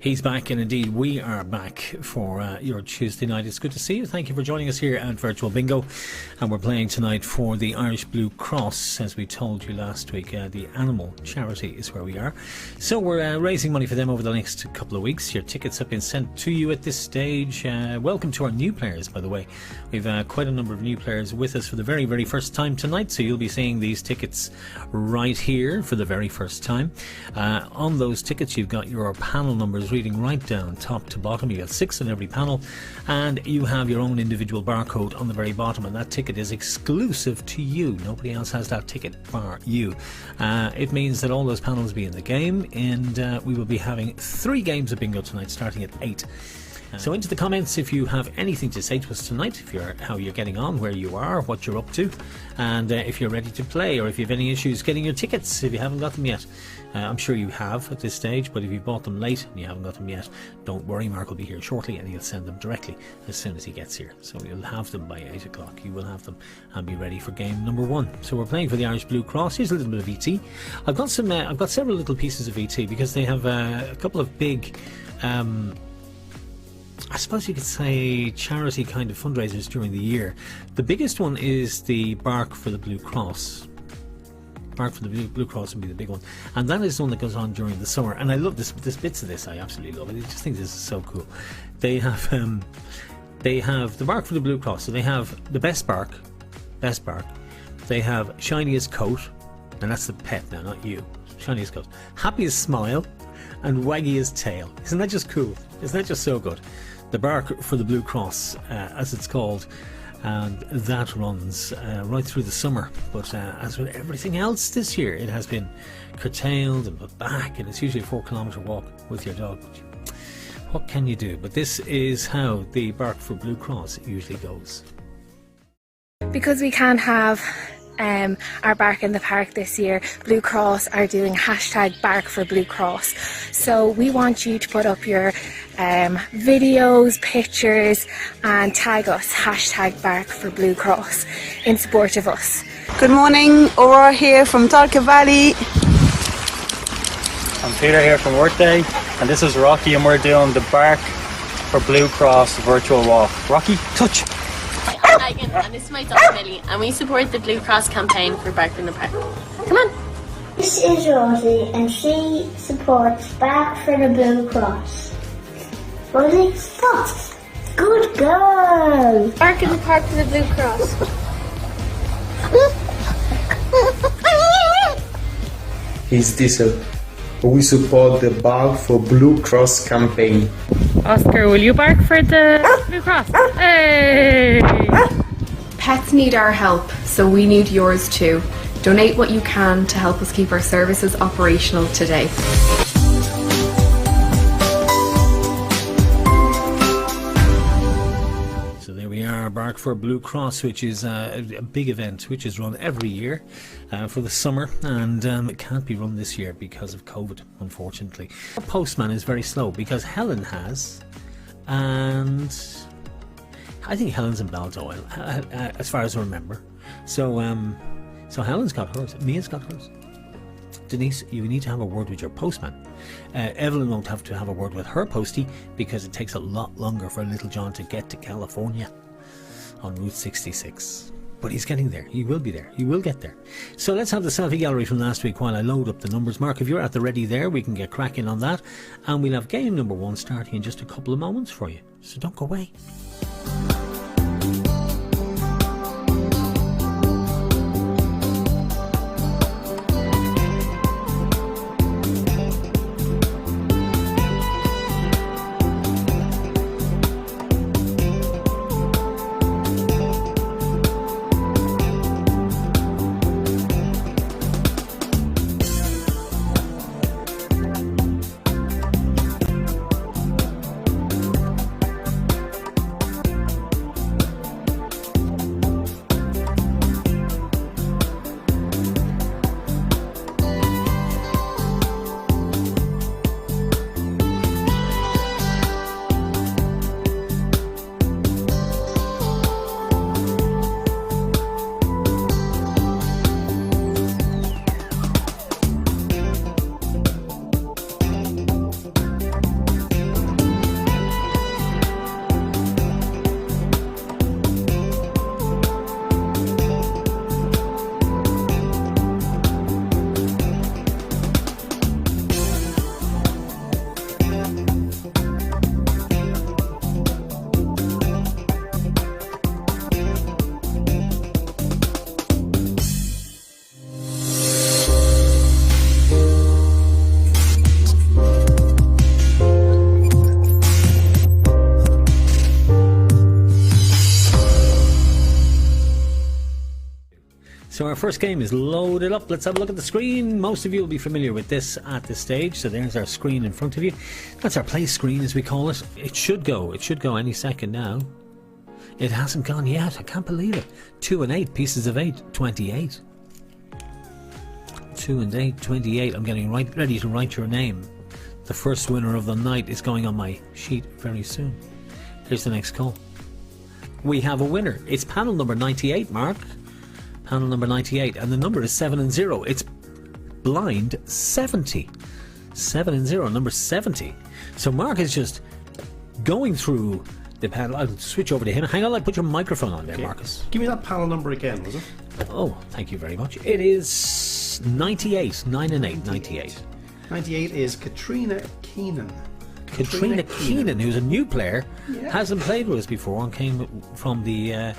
He's back, and indeed we are back for your Tuesday night. It's good to see you. Thank you for joining us here at Virtual Bingo. And we're playing tonight for the Irish Blue Cross. As we told you last week, the animal charity is where we are. So we're raising money for them over the next couple of weeks. Your tickets have been sent to you at this stage. Welcome to our new players, by the way. We've quite a number of new players with us for the very, very first time tonight. So you'll be seeing these tickets right here for the very first time. On those tickets, you've got your panel numbers reading right down top to bottom. You have 6 on every panel, and you have your own individual barcode on the very bottom, and that ticket is exclusive to you. Nobody else has that ticket bar you. It means that all those panels will be in the game, and we will be having 3 games of bingo tonight starting at 8. So into the comments if you have anything to say to us tonight, how you're getting on, where you are, what you're up to, and if you're ready to play, or if you have any issues getting your tickets if you haven't got them yet. I'm sure you have at this stage, but if you bought them late and you haven't got them yet, don't worry, Mark will be here shortly and he'll send them directly as soon as he gets here. So you'll have them by 8 o'clock. You will have them and be ready for game number 1. So we're playing for the Irish Blue Cross. Here's a little bit of ET. I've got several little pieces of ET because they have a couple of big I suppose you could say charity kind of fundraisers during the year. The biggest one is the Bark for the Blue Cross. Bark for the Blue Cross would be the big one, and that is the one that goes on during the summer. And I love this bits of this. I absolutely love it. I just think this is so cool. They have the Bark for the Blue Cross. So they have the best bark. They have shiniest coat, and that's the pet now, not you. Shiniest coat, happiest smile, and waggiest tail. Isn't that just cool? Isn't that just so good? The Bark for the Blue Cross, as it's called, and that runs right through the summer. But as with everything else this year, it has been curtailed and put back, and it's usually a 4-kilometre walk with your dog. What can you do? But this is how the Bark for Blue Cross usually goes. Because we can't have our Bark in the Park this year, Blue Cross are doing hashtag Bark for Blue Cross. So we want you to put up your videos, pictures, and tag us hashtag Bark for Blue Cross in support of us. Good morning, Aurora here from Dalka Valley. I'm Peter here from Workday, and this is Rocky, and we're doing the Bark for Blue Cross virtual walk. Rocky, touch! I'm Megan, and this is my dog Millie, and we support the Blue Cross campaign for Bark in the Park. Come on! This is Rosie, and she supports Bark for the Blue Cross. Rosie, stop! Good girl! Bark in the Park for the Blue Cross. He's Diesel. We support the Bark for Blue Cross campaign. Oscar, will you bark for the Blue Cross? Hey! Pets need our help, so we need yours too. Donate what you can to help us keep our services operational today. So there we are, Bark for Blue Cross, which is a big event which is run every year for the summer, and it can't be run this year because of COVID, unfortunately. Our postman is very slow because Helen has, and I think Helen's in Baldoyle, as far as I remember. So Helen's got hers, Mia's got hers. Denise, you need to have a word with your postman. Evelyn won't have to have a word with her postie because it takes a lot longer for little John to get to California on Route 66. But he's getting there. He will be there. He will get there. So let's have the selfie gallery from last week while I load up the numbers. Mark, if you're at the ready there, we can get cracking on that. And we'll have game number 1 starting in just a couple of moments for you. So don't go away. our first game is loaded up. Let's have a look at the screen. Most of you will be familiar with this at this stage. So there's our screen in front of you. That's our play screen, as we call it. It should go any second now. It hasn't gone yet. I can't believe it. 2 and 8 pieces of 8, 28. 2 and 8, 28. I'm getting ready to write your name. The first winner of the night is going on my sheet very soon. Here's the next call. We have a winner. It's panel number 98, Mark. Panel number 98, and the number is 7 and 0. It's blind 70. 7 and 0, number 70. So Mark is just going through the panel. I'll switch over to him. Hang on, I'll put your microphone on there, Marcus. Give me that panel number again, was it? Oh, thank you very much. It is 98, 9 and 8, 98. 98 is Katrina Keenan. Katrina Keenan, who's a new player, hasn't played with us before and came from the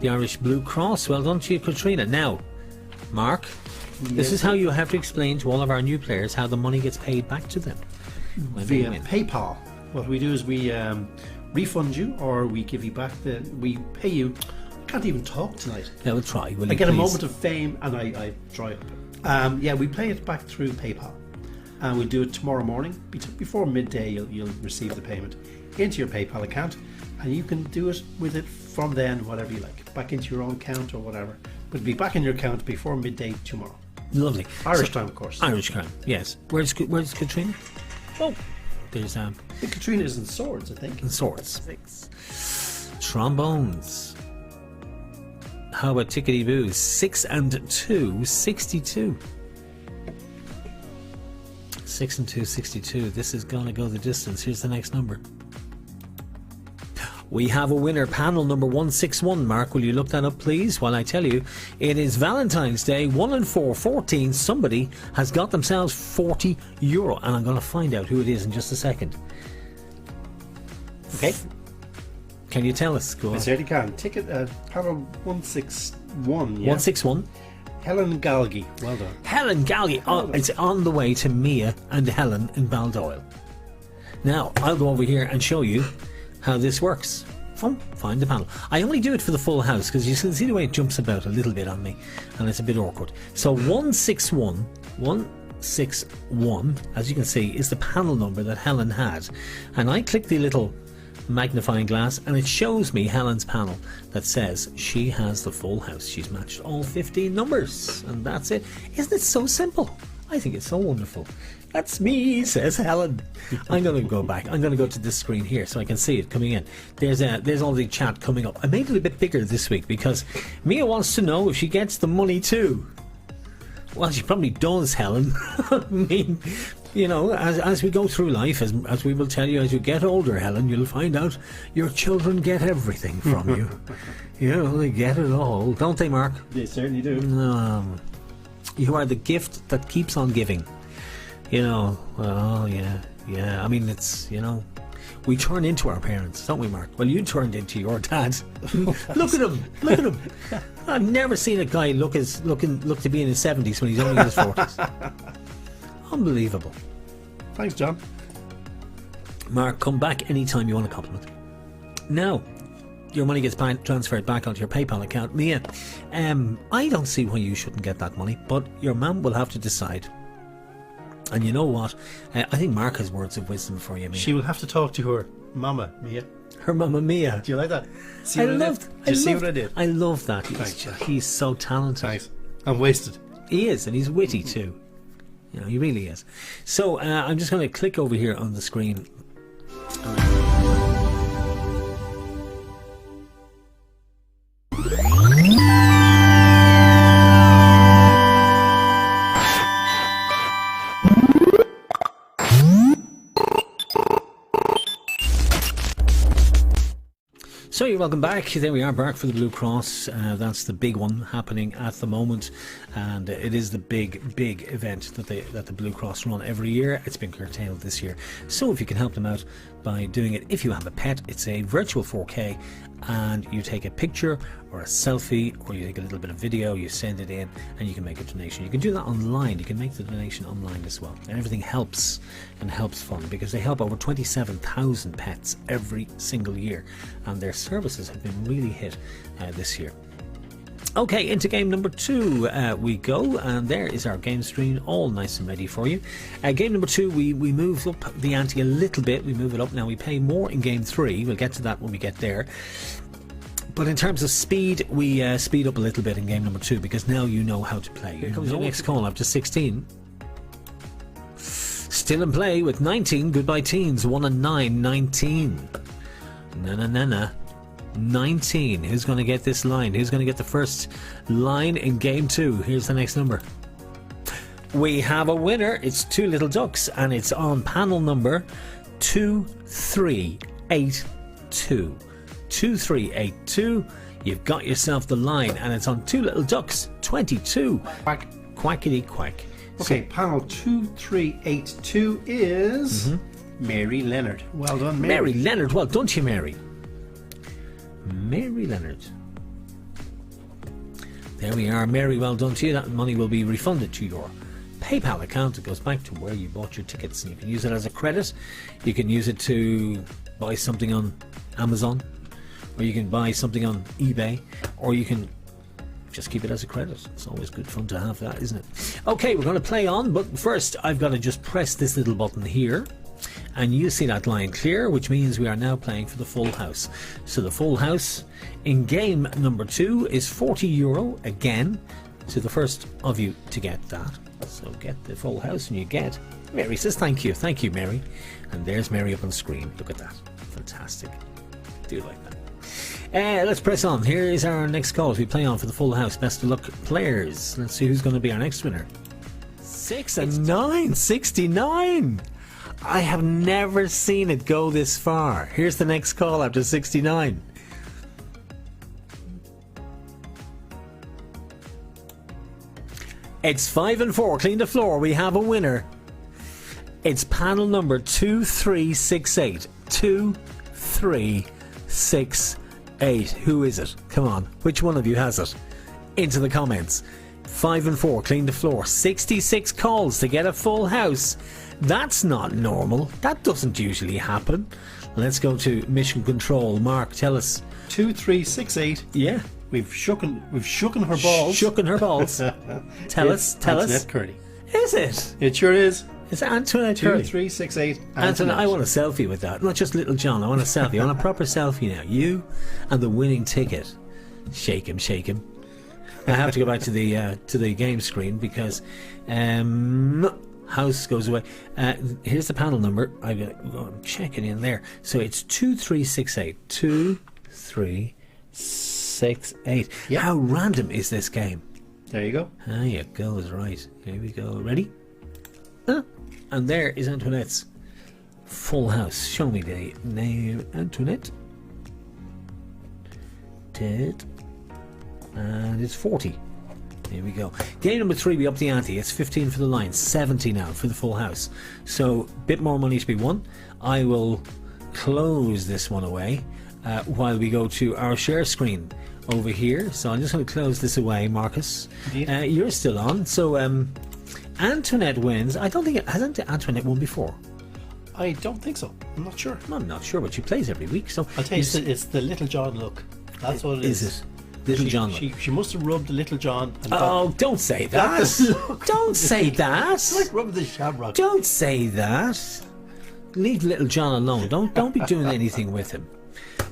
Irish Blue Cross. Well done to you, Katrina. Now, Mark, this is how you have to explain to all of our new players how the money gets paid back to them. Via PayPal. What we do is we refund you, or we give you back we pay you. I can't even talk tonight. Yeah, we'll try. I get a moment of fame and I dry up. We pay it back through PayPal. And we'll do it tomorrow morning. Before midday, you'll receive the payment into your PayPal account, and you can do it with it from then, whatever you like, back into your own account or whatever. But it'll be back in your account before midday tomorrow. Lovely. Irish time, of course. Irish time, yes. Where's Katrina? Oh, there's I think Katrina is in swords, I think. In swords. Trombones. How about tickety boo? 6 and 2, 62. 6 and 2, 62. This is gonna go the distance. Here's the next number. We have a winner, panel number 161. Mark, will you look that up, please, while I tell you it is Valentine's Day. 1 and 4, 14. Somebody has got themselves €40, and I'm going to find out who it is in just a second. Okay. Can you tell us? Go on. I certainly can. Ticket panel 161. Yeah? 161. Helen Galgi. Well done. Helen Galgi. Oh, it's on the way to Mia and Helen in Baldoyle. Now, I'll go over here and show you how this works. Find the panel. I only do it for the full house because you can see the way it jumps about a little bit on me, and it's a bit awkward. So 161, as you can see, is the panel number that Helen had. And I click the little magnifying glass and it shows me Helen's panel that says she has the full house. She's matched all 15 numbers, and that's it. Isn't it so simple? I think it's so wonderful. That's me, says Helen. I'm going to go back. I'm going to go to this screen here so I can see it coming in. There's all the chat coming up. I made it a bit bigger this week because Mia wants to know if she gets the money too. Well, she probably does, Helen. I mean, you know, as we go through life, as we will tell you, as you get older, Helen, you'll find out your children get everything from you. You know, they get it all. Don't they, Mark? They certainly do. You are the gift that keeps on giving. You know, oh yeah. I mean, it's, you know, we turn into our parents, don't we, Mark? Well, you turned into your dad. Look at him. I've never seen a guy look to be in his 70s when he's only in his 40s. Unbelievable. Thanks, John. Mark, come back anytime you want a compliment. Now, your money gets transferred back onto your PayPal account. Mia, I don't see why you shouldn't get that money, but your mum will have to decide. And you know what? I think Mark has words of wisdom for you, Mia. She will have to talk to her mama, Mia. Her mama, Mia. Do you like that? I loved. Did you see what I did? I love that. Thanks. He's so talented. Nice. I'm wasted. He is, and he's witty too. You know, he really is. So I'm just going to click over here on the screen. So you're welcome back. There we are, back for the Blue Cross. That's the big one happening at the moment, and it is the big event that the Blue Cross run every year. It's been curtailed this year, so if you can help them out by doing it, if you have a pet, it's a virtual 4K, and you take a picture or a selfie, or you take a little bit of video, you send it in, and you can make a donation. You can do that online. You can make the donation online as well, and everything helps and helps fund, because they help over 27,000 pets every single year, and their services have been really hit this year. Okay, into game number 2 we go, and there is our game screen all nice and ready for you. Game number 2, we move up the ante a little bit. We move it up now. We pay more in game 3. We'll get to that when we get there. But in terms of speed, we speed up a little bit in game number 2 because now you know how to play. Here comes your next call after 16. Still in play with 19. Goodbye teens. 1 and 9. 19. Na. 19. Who's going to get this line? Who's going to get the first line in game 2? Here's the next number. We have a winner. It's Two Little Ducks, and it's on panel number 2382. 2382. You've got yourself the line, and it's on Two Little Ducks 22. Quack. Quackity quack. Okay, panel 2382 is Mary Leonard. Well done, Mary. Mary Leonard. Well done to you, Mary. Mary Leonard. There we are, Mary. Well done to you. That money will be refunded to your PayPal account. It goes back to where you bought your tickets, and you can use it as a credit. You can use it to buy something on Amazon, or you can buy something on eBay, or you can just keep it as a credit. It's always good fun to have that, isn't it? Okay, we're going to play on, but first I've got to just press this little button here, and you see that line clear, which means we are now playing for the full house. So the full house in game number 2 is €40 again, to the first of you to get that. So get the full house and you get... Mary says thank you. Thank you, Mary. And there's Mary up on screen. Look at that. Fantastic. Do like that. Let's press on. Here is our next call as we play on for the full house. Best of luck, players. Let's see who's going to be our next winner. 6 and 9. 69. I have never seen it go this far. Here's the next call after 69. It's 5 and 4. Clean the floor. We have a winner. It's panel number 2368. 2368. Who is it? Come on. Which one of you has it? Into the comments. 5 and 4. Clean the floor. 66 calls to get a full house. That's not normal. That doesn't usually happen. Let's go to Mission Control. Mark, tell us. 2368. Yeah. We've shooken her balls. Shooken her balls. Tell us. Antoinette Curdy. Is it? It sure is. It's Antoinette Curdy. 2368. Antoinette, I want a selfie with that. Not just Little John. I want a selfie. I want a proper selfie now. You and the winning ticket. Shake him, shake him. I have to go back to the game screen because house goes away. Here's the panel number. I'm checking in there. So it's 2368. 2368. Yep. How random is this game? There you go. There you go. Is right. Here we go. Ready? And there is Antoinette's full house. Show me the name, Antoinette. Dead. And it's 40. Here we go. Game number 3, we up the ante. It's 15 for the line, 70 now for the full house. So, bit more money to be won. I will close this one away while we go to our share screen over here. So, I'm just going to close this away, Marcus. You're still on. So, Antoinette wins. I don't think hasn't Antoinette won before? I don't think so. I'm not sure. I'm not sure, but she plays every week. So I'll tell you, it's the Little John look. That's what it is. Is it? Little John. She must have rubbed the Little John. And don't say that. Don't say that. It's like rubbing the shamrock. Don't say that. Leave Little John alone. Don't be doing anything with him.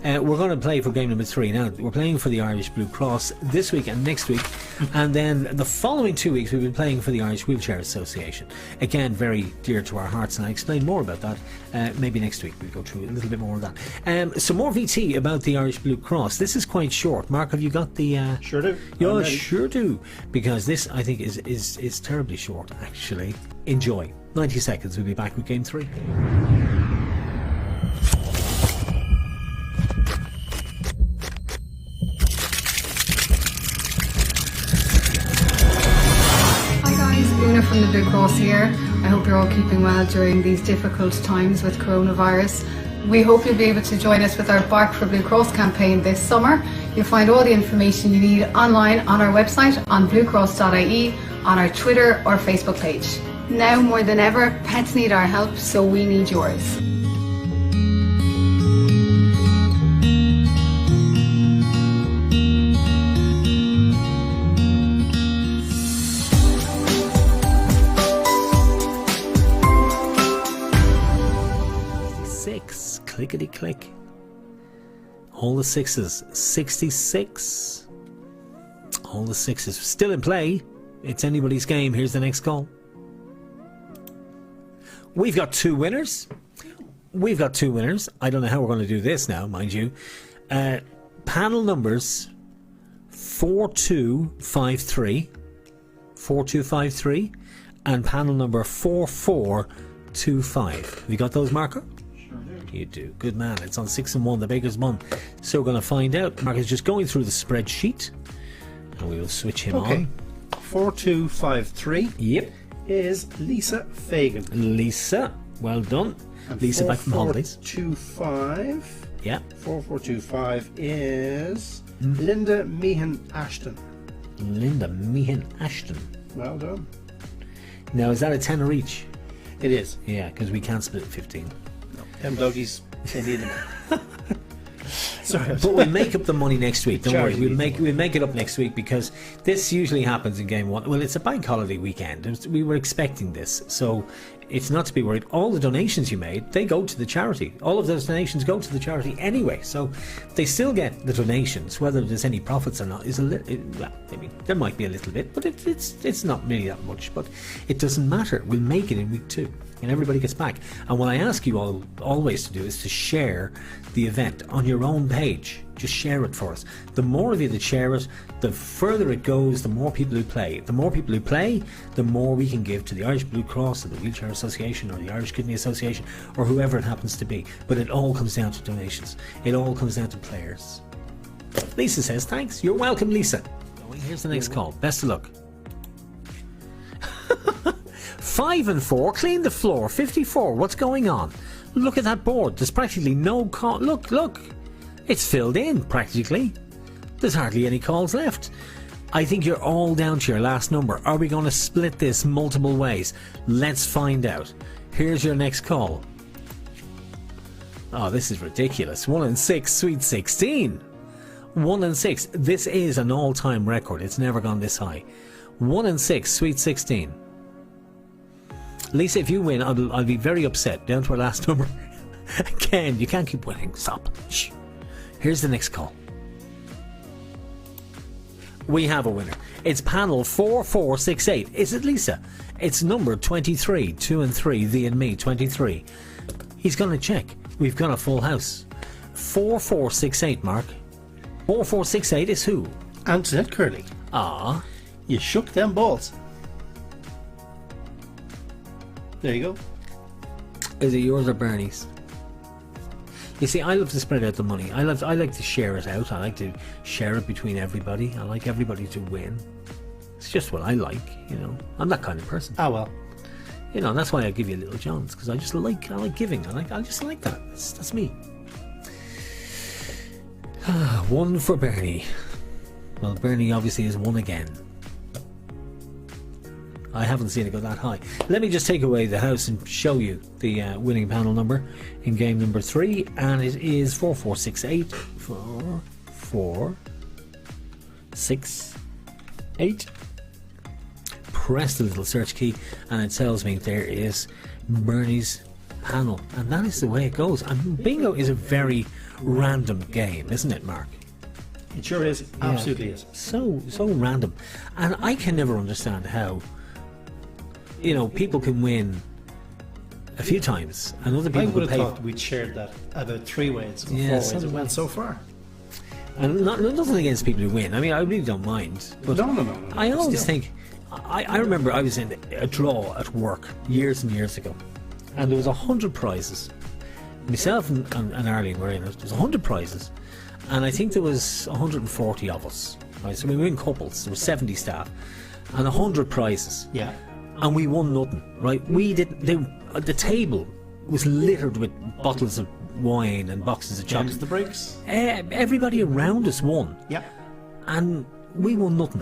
We're going to play for game number 3 now. We're playing for the Irish Blue Cross this week and next week, and then the following 2 weeks we'll be playing for the Irish Wheelchair Association. Again, very dear to our hearts, and I'll explain more about that maybe next week. We'll go through a little bit more of that. Some more VT about the Irish Blue Cross. This is quite short. Mark, have you got the... Sure do. Yeah, sure do. Because this, I think, is terribly short, actually. Enjoy. 90 seconds. We'll be back with game 3. From the Blue Cross here. I hope you're all keeping well during these difficult times with coronavirus. We hope you'll be able to join us with our Bark for Blue Cross campaign this summer. You'll find all the information you need online on our website on bluecross.ie, on our Twitter or Facebook page. Now more than ever, pets need our help, so we need yours. Clickety click. All the sixes. 66. All the sixes. Still in play. It's anybody's game. Here's the next call. We've got two winners. I don't know how we're going to do this now, mind you. Panel numbers 4253 and panel number 4425. Have you got those, Marco? Sure do. You do. Good man. It's on 6 and 1, the Baker's Mon. So we're going to find out. Marco's just going through the spreadsheet and we will switch him on. 4253. Yep. Is Lisa Fagan. Lisa, well done. And Lisa back from holidays. 4425. Yeah. 4425 is Linda Meehan Ashton. Linda Meehan Ashton. Well done. Now, is that a tenner each? It is. Yeah, because we can't split 15. No. Them doggies, they need them. Sorry, but we'll make up the money next week. Don't worry, Charity we'll make it up next week, because this usually happens in game one. Well, it's a bank holiday weekend. We were expecting this, so it's not to be worried. All the donations you made, they go to the charity. All of those donations go to the charity anyway, so they still get the donations. Whether there's any profits or not is well, I mean, there might be a little bit, but it's not really that much. But it doesn't matter. We'll make it in week 2. And everybody gets back. And what I ask you all always to do is to share the event on your own page. Just share it for us. The more of you that share it, the further it goes, the more people who play. The more people who play, the more we can give to the Irish Blue Cross or the Wheelchair Association or the Irish Kidney Association or whoever it happens to be. But it all comes down to donations. It all comes down to players. Lisa says thanks. You're welcome, Lisa. Here's the next call. Best of luck. 5 and 4, clean the floor. 54, what's going on? Look at that board. There's practically no call. Look. It's filled in, practically. There's hardly any calls left. I think you're all down to your last number. Are we going to split this multiple ways? Let's find out. Here's your next call. Oh, this is ridiculous. 1 and 6, sweet 16. 1 and 6. This is an all-time record. It's never gone this high. 1 and 6, sweet 16. Lisa, if you win, I'll be very upset. Down to our last number. Again, you can't keep winning. Stop. Shh. Here's the next call. We have a winner. It's panel 4468. Is it Lisa? It's number 23. 2 and 3. Thee and me. 23. He's going to check. We've got a full house. 4468, Mark. 4468 is who? Antoinette Curley. Ah. You shook them balls. There you go. Is it yours or Bernie's? You see, I love to spread out the money. I like to share it out. I like to share it between everybody. I like everybody to win. It's just what I like, you know. I'm that kind of person. Ah, well. You know, that's why I give you Little Johns, because I like giving. I just like that. That's me. 1 for Bernie. Well, Bernie obviously is 1 again. I haven't seen it go that high. Let me just take away the house and show you the winning panel number in game number 3, and it is 4468. 4468. Press the little search key, and it tells me there is Bernie's panel, and that is the way it goes. And bingo is a very random game, isn't it, Mark? It sure is. Absolutely is. So random, and I can never understand how. You know, people can win a few times, and other people I would have pay. thought we'd shared that about 3 ways, or 4 ways. It went so far. And nothing against people who win. I mean, I really don't mind. But No. I always think. I remember I was in a draw at work years and years ago, and there was 100 prizes. Myself and Arlene were in it. There was 100 prizes, and I think there was 140 of us. Right, so we were in couples. There were 70 staff, and 100 prizes. Yeah. And we won nothing, right? We didn't. The table was littered with bottles of wine and boxes of chocolates. The bricks. Everybody around us won. Yeah. And we won nothing.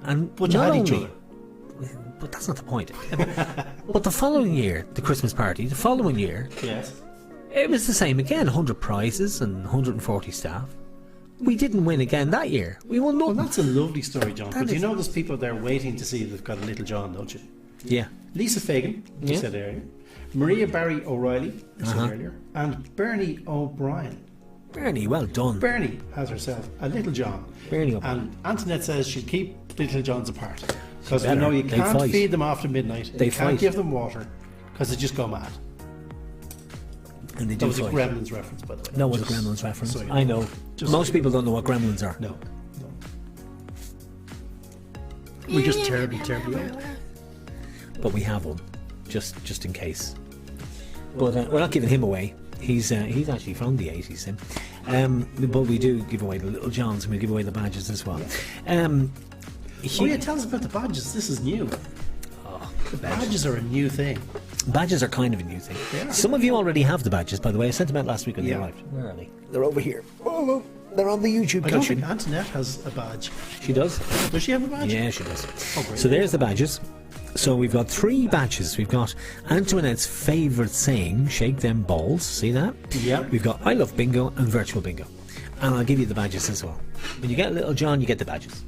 And but you had each other. But that's not the point. But the following year, the Christmas party, Yes. It was the same again. 100 prizes and 140 staff. We didn't win again that year. We won nothing. Well, that's a lovely story, John. But you know there's people there waiting to see if they've got a Little John, don't you? Yeah. Lisa Fagan, you said earlier. Maria Barry O'Reilly, you said earlier. And Bernie O'Brien. Bernie, well done. Bernie has herself a Little John. Bernie O'Brien. And Antoinette says she'll keep Little Johns apart. Because we better. know you They can't fight. feed them after midnight. They you can't fight. give them water because they just go mad. And they That do was a fight. Gremlins reference, by the way. No, it was a Just Gremlins reference. so you know. I know. Just Most so you people don't know what Gremlins are. No. We're just terribly old. But we have one, just in case. But we're not giving him away. He's actually from the 80s, but we do give away the Little Johns, and we give away the badges as well. Oh yeah, tell us about the badges. This is new. The badges are a new thing. Badges are kind of a new thing. They are. Some of you already have the badges, by the way. I sent them out last week when they Yeah. arrived. Where are they? They're over here. Oh, they're on the YouTube I don't country. think Antoinette has a badge. She does? Does she have a badge? Yeah, she does. Oh, great. So there's the badges. So we've got 3 badges. We've got Antoinette's favourite saying, shake them balls. See that? Yeah. We've got I love bingo and virtual bingo. And I'll give you the badges as well. When you get Little John, you get the badges.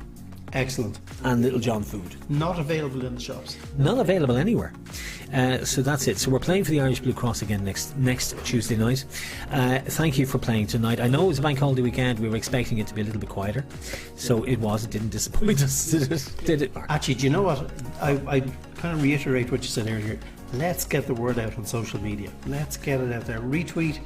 Excellent. And Little John food. Not available in the shops. Not available anywhere. So that's it. So we're playing for the Irish Blue Cross again next Tuesday night. Thank you for playing tonight. I know it was a bank holiday weekend. We were expecting it to be a little bit quieter. So it was. It didn't disappoint us, did it, Mark? Actually, do you know what? I kind of reiterate what you said earlier. Let's get the word out on social media. Let's get it out there. Retweet,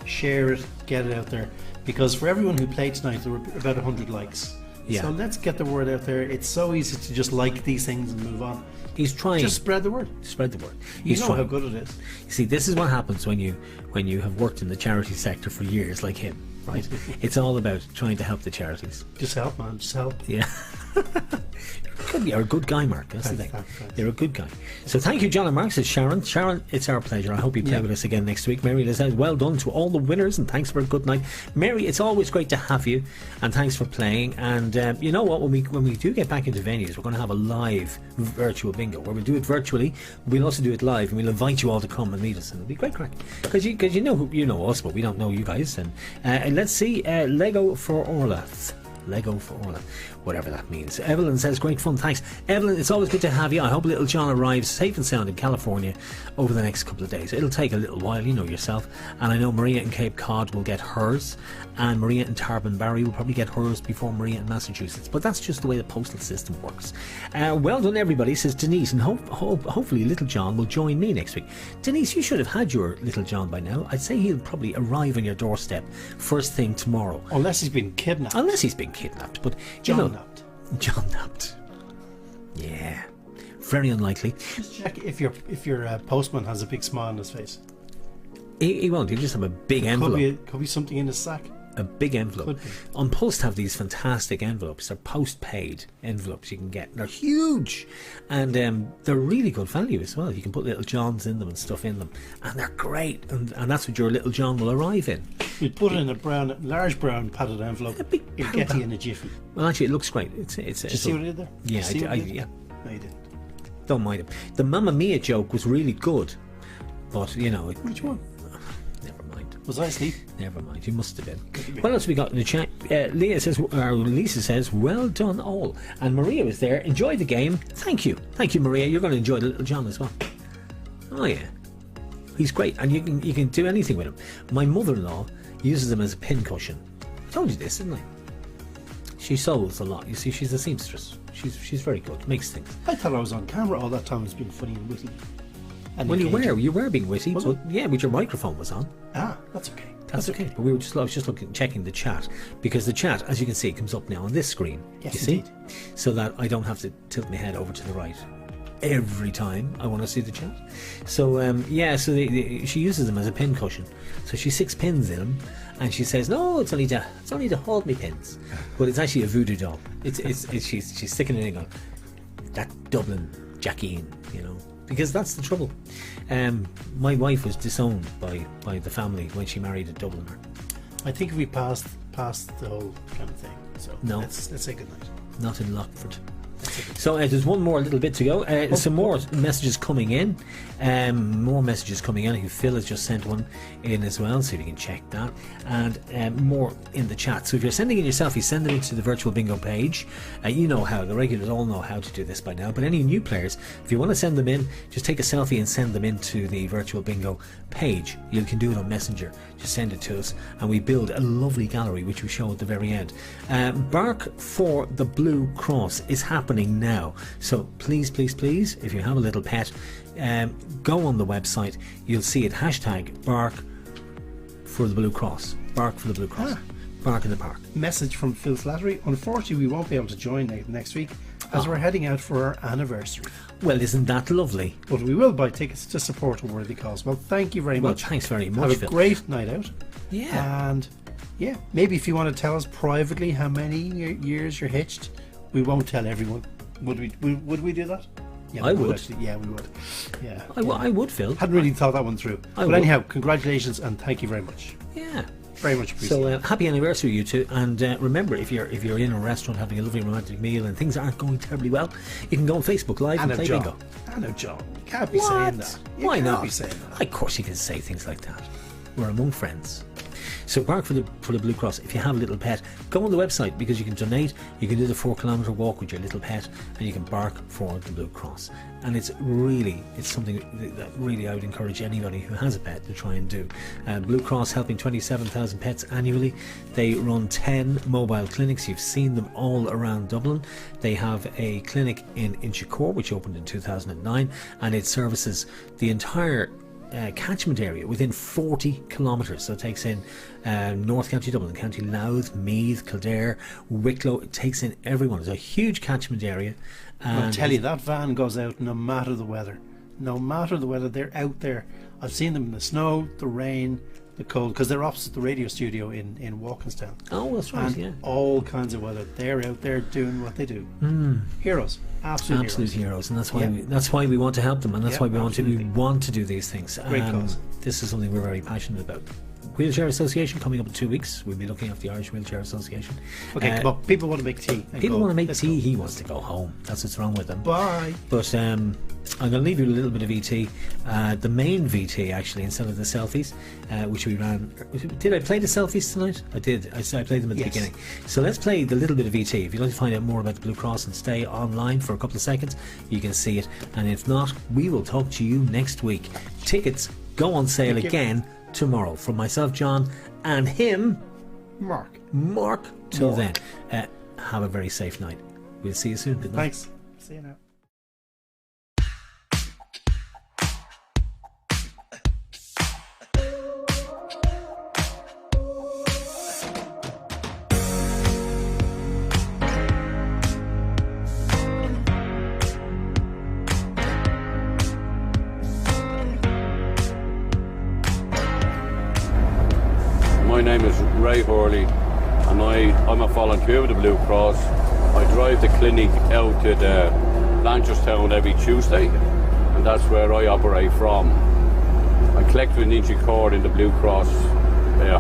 share it, get it out there. Because for everyone who played tonight, there were about 100 likes. Yeah. So let's get the word out there. It's so easy to just like these things and move on. He's trying. Just spread the word. Spread the word. You He's know trying. how good it is. You see, this is what happens when you have worked in the charity sector for years, like him. Right? It's all about trying to help the charities. Just help, man. Just help. Yeah. You're a good guy, Mark. That's the thing. Thanks. You're a good guy. So thank you, John and Mark. Says Sharon. Sharon, it's our pleasure. I hope you play with us again next week. Mary says, well done to all the winners and thanks for a good night. Mary, it's always great to have you and thanks for playing. And you know what? When we do get back into venues, we're going to have a live virtual bingo where we'll do it virtually. We'll also do it live and we'll invite you all to come and meet us. And it'll be great crack. Because you know us, but we don't know you guys. And let's see, Lego for Orla. Lego for Orla, whatever that means. Evelyn says, great fun, thanks. Evelyn, it's always good to have you. I hope Little John arrives safe and sound in California over the next couple of days. It'll take a little while, you know yourself. And I know Maria in Cape Cod will get hers, and Maria in Tarban Barry will probably get hers before Maria in Massachusetts. But that's just the way the postal system works. Well done, everybody, says Denise, and hopefully Little John will join me next week. Denise, you should have had your Little John by now. I'd say he'll probably arrive on your doorstep first thing tomorrow. Unless he's been kidnapped. Kidnapped, but John napped. Yeah, very unlikely. Just check if your postman has a big smile on his face. He won't. He'll just have a big envelope. Could be something in his sack. A big envelope. Could be. On Post have these fantastic envelopes. They're post-paid envelopes you can get. They're huge, and they're really good value as well. You can put Little Johns in them and stuff in them, and they're great. And that's what your Little John will arrive in. We put it in a large brown padded envelope. It'll get you in a jiffy. Well, actually, it looks great. Did you see what I did there? Yeah, Yeah. No, you didn't. Don't mind him. The Mamma Mia joke was really good, but you know. Which one? Never mind. Was I asleep? Never mind. You must have been. What else we got in the chat? Lisa says, well done all. And Maria was there. Enjoy the game. Thank you, Maria. You're going to enjoy the Little John as well. Oh yeah, he's great, and you can do anything with him. My mother-in-law uses them as a pin cushion. I told you this, didn't I? She sews a lot. You see, she's a seamstress. She's very good. Makes things. I thought I was on camera all that time. It's been funny and witty. And Well, you were being witty, Was but it? yeah, but your microphone was on. That's okay. That's okay. But I was just checking the chat, because the chat, as you can see, comes up now on this screen. Yes, you see, indeed. so that I don't have to tilt my head over to the right every time I want to see the chat. So so she uses them as a pin cushion. So she sticks pins in them, and she says, "No, it's only to hold me pins," but it's actually a voodoo doll. She's sticking it in, going, that Dublin Jackie, you know. Because that's the trouble. My wife was disowned by the family when she married a Dubliner. I think we passed the whole kind of thing. So No. let's say goodnight. Not in Lockford. So there's one more little bit to go. Some more messages coming in. More messages coming in. I think Phil has just sent one in as well, so you can check that. And more in the chat. So if you're sending in your selfies, send them into the virtual bingo page. You know how, the regulars all know how to do this by now. But any new players, if you want to send them in, just take a selfie and send them into the virtual bingo page. You can do it on Messenger. Just send it to us, and we build a lovely gallery which we show at the very end. Bark for the Blue Cross is happening now, so please if you have a little pet, go on the website. You'll see it, hashtag Bark for the Blue Cross. Bark for the Blue Cross. Bark in the park. Message from Phil Slattery. Unfortunately, we won't be able to join next week as we're heading out for our anniversary. Well, isn't that lovely? But we will buy tickets to support a worthy cause. Well, thank you very much. Thanks very much, Have Phil. a great night out. Yeah. And yeah, maybe if you want to tell us privately how many years you're hitched, we won't tell everyone. Would we do that? Yeah, I would. Actually. Yeah, we would. Yeah. I would, Phil. Hadn't really thought that one through. But anyhow, congratulations and thank you very much. Yeah. Very much appreciated. So happy anniversary, you two. And remember, if you're in a restaurant having a lovely romantic meal and things aren't going terribly well, you can go on Facebook Live and play bingo. I know, John. You can't be saying that. Why not? Be saying that. Of course you can say things like that. We're among friends. So Bark for the Blue Cross. If you have a little pet, go on the website, because you can donate. You can do the 4-kilometre walk with your little pet, and you can bark for the Blue Cross. And it's something that really I would encourage anybody who has a pet to try and do. Blue Cross helping 27,000 pets annually. They run 10 mobile clinics. You've seen them all around Dublin. They have a clinic in Inchicore, which opened in 2009, and it services the entire catchment area within 40 kilometres. So it takes in North County Dublin, County Louth, Meath, Kildare, Wicklow. It takes in everyone. It's a huge catchment area. I'll tell you, that van goes out no matter the weather. No matter the weather, they're out there. I've seen them in the snow, the rain, the cold, because they're opposite the radio studio in Walkinstown. Oh, that's right, and yeah. all kinds of weather. They're out there doing what they do. Heroes. Absolute heroes. And that's why we want to help them, and that's why we want to do these things. Great cause. This is something we're very passionate about. Wheelchair Association coming up in 2 weeks. We'll be looking at the Irish Wheelchair Association. Okay, come on. People want to make tea. People want to make tea. He wants to go home. That's what's wrong with him. Bye. But I'm going to leave you a little bit of VT. The main VT, actually, instead of the selfies, which we ran. Did I play the selfies tonight? I did. I played them at the beginning. So let's play the little bit of VT. If you'd like to find out more about the Blue Cross and stay online for a couple of seconds, you can see it. And if not, we will talk to you next week. Tickets go on sale again tomorrow. From myself, John, and him, Mark. Till then, have a very safe night. We'll see you soon. Good night. Thanks. See you now. My name is Ray Hurley, and I'm a volunteer with the Blue Cross. I drive the clinic out to Blanchardstown every Tuesday, and that's where I operate from. I collect with Inchicore in the Blue Cross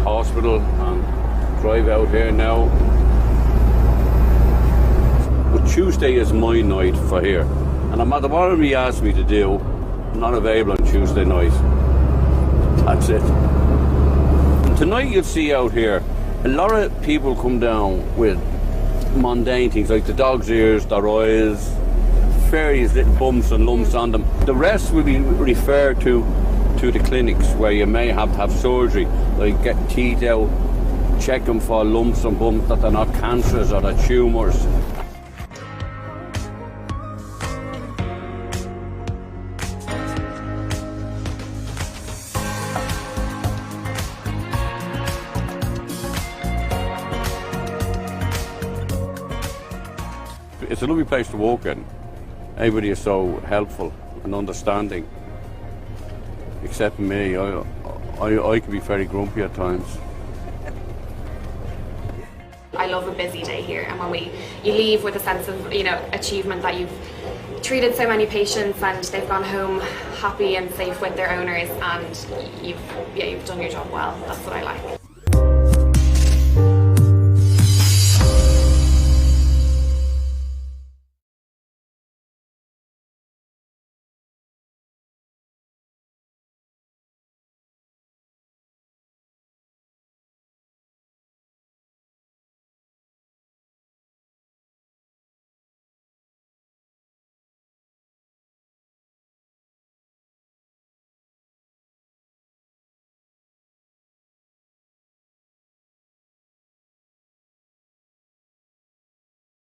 hospital and drive out here now. But Tuesday is my night for here, and no matter what he asks me to do, I'm not available on Tuesday night. That's it. Tonight you'll see out here, a lot of people come down with mundane things like the dog's ears, their eyes, various little bumps and lumps on them. The rest will be referred to the clinics where you may have to have surgery, like get teeth out, check them for lumps and bumps, that they're not cancerous or they're tumours. It's a lovely place to walk in. Everybody is so helpful and understanding. Except me, I can be very grumpy at times. I love a busy day here, and when you leave with a sense of achievement that you've treated so many patients and they've gone home happy and safe with their owners, and you've done your job well. That's what I like.